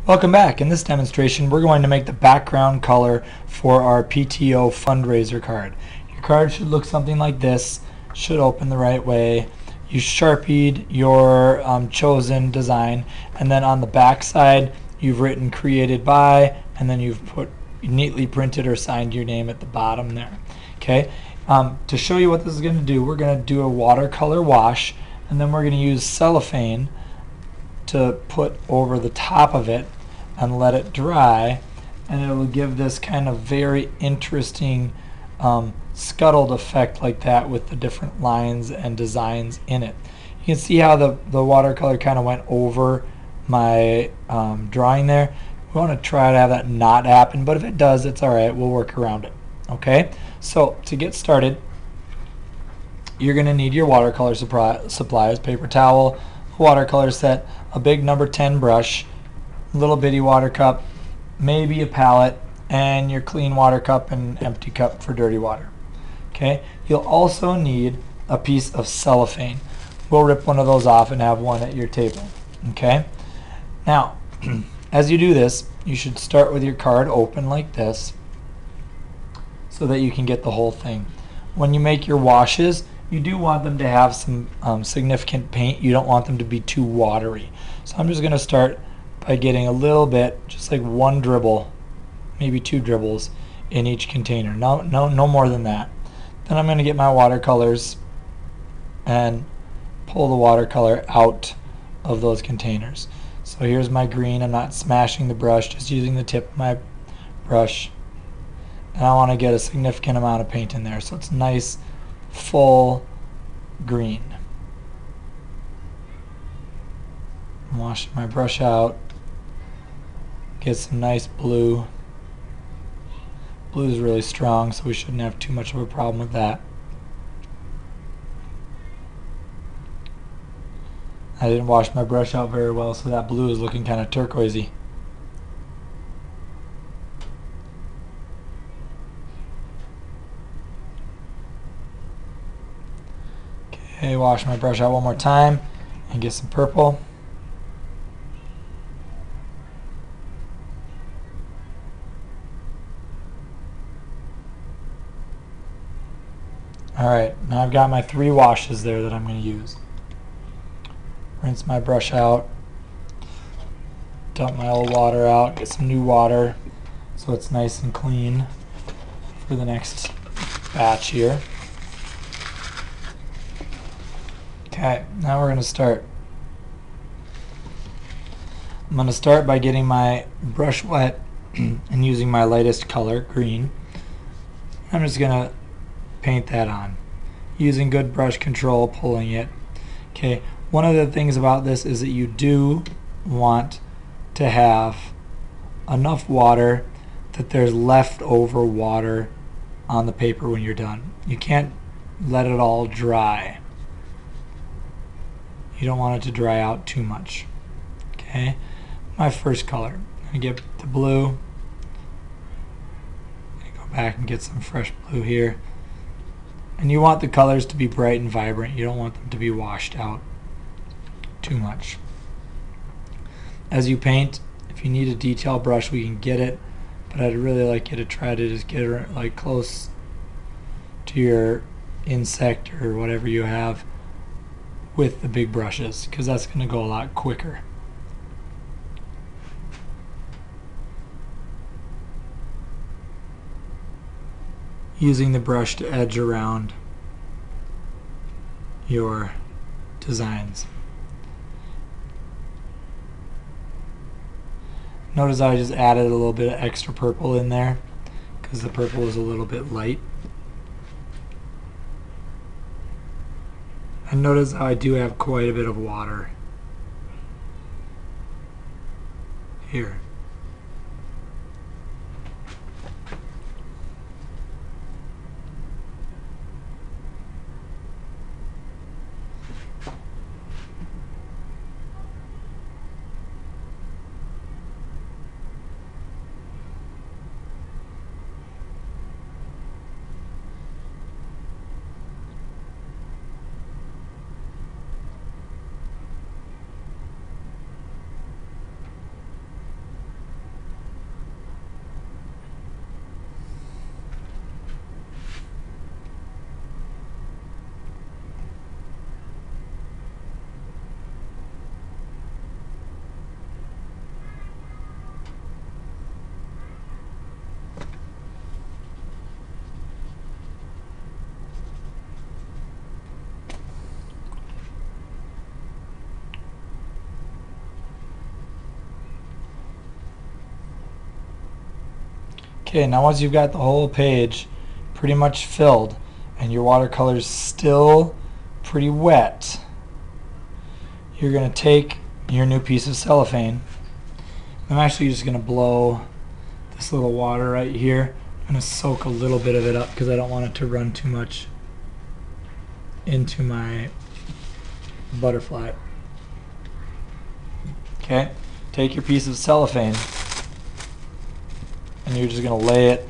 Welcome back. In this demonstration, we're going to make the background color for our PTO fundraiser card. Your card should look something like this, should open the right way. You Sharpied your chosen design, and then on the back side, you've written created by, and then you've neatly printed or signed your name at the bottom there. Okay. To show you what this is going to do, we're going to do a watercolor wash, and then we're going to use cellophane to put over the top of it and let it dry, and it will give this kind of very interesting scuttled effect like that with the different lines and designs in it. You can see how the watercolor kind of went over my drawing there. We want to try to have that not happen, but if it does, it's alright, we'll work around it. Okay, so to get started, you're going to need your watercolor supplies, paper towel, watercolor set, a big number 10 brush, little bitty water cup, maybe a palette, and your clean water cup and empty cup for dirty water. Okay, you'll also need a piece of cellophane. We'll rip one of those off and have one at your table. Okay, now as you do this, you should start with your card open like this so that you can get the whole thing. When you make your washes, you do want them to have some significant paint. You don't want them to be too watery. So I'm just going to start by getting a little bit, just like one dribble, maybe two dribbles in each container. No more than that. Then I'm going to get my watercolors and pull the watercolor out of those containers. So here's my green. I'm not smashing the brush, just using the tip of my brush. And I want to get a significant amount of paint in there, so it's nice, full green. I'm washing my brush out. Get some nice blue. Blue is really strong, so we shouldn't have too much of a problem with that. I didn't wash my brush out very well, so that blue is looking kind of turquoisey. Okay, wash my brush out one more time and get some purple. Alright, now I've got my 3 washes there that I'm going to use. Rinse my brush out, dump my old water out, get some new water so it's nice and clean for the next batch here. Okay, now we're going to start. I'm going to start by getting my brush wet and using my lightest color, green. I'm just going to paint that on using good brush control, pulling it. Okay, one of the things about this is that you do want to have enough water that there's leftover water on the paper when you're done. You can't let it all dry. You don't want it to dry out too much. Okay, my first color, I'm going to get the blue. Go back and get some fresh blue here. And you want the colors to be bright and vibrant. You don't want them to be washed out too much. As you paint, if you need a detail brush, we can get it, but I'd really like you to try to just get it like close to your insect or whatever you have with the big brushes, because that's going to go a lot quicker. Using the brush to edge around your designs. Notice I just added a little bit of extra purple in there because the purple is a little bit light. And notice how I do have quite a bit of water here. Okay, now once you've got the whole page pretty much filled and your watercolor is still pretty wet, you're going to take your new piece of cellophane. I'm actually just going to blow this little water right here. I'm going to soak a little bit of it up because I don't want it to run too much into my butterfly. Okay, take your piece of cellophane and you're just going to lay it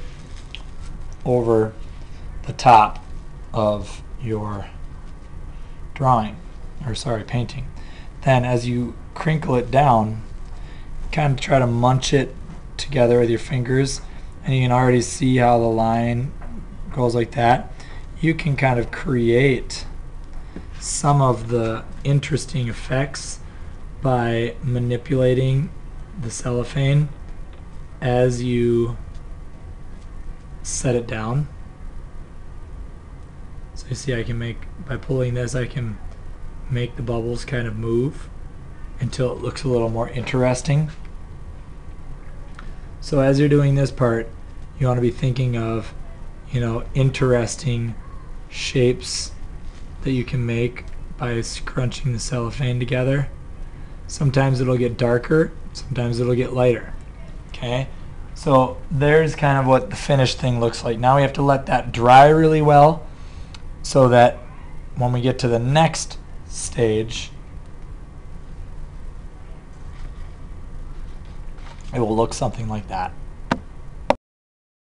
over the top of your drawing, or sorry, painting. Then as you crinkle it down, kind of try to munch it together with your fingers, and you can already see how the line goes like that. You can kind of create some of the interesting effects by manipulating the cellophane as you set it down. So you see, I can make, by pulling this, I can make the bubbles kind of move until it looks a little more interesting. So as you're doing this part, you want to be thinking of, you know, interesting shapes that you can make by scrunching the cellophane together. Sometimes it'll get darker, sometimes it'll get lighter. Okay, so there's kind of what the finished thing looks like. Now we have to let that dry really well so that when we get to the next stage, it will look something like that.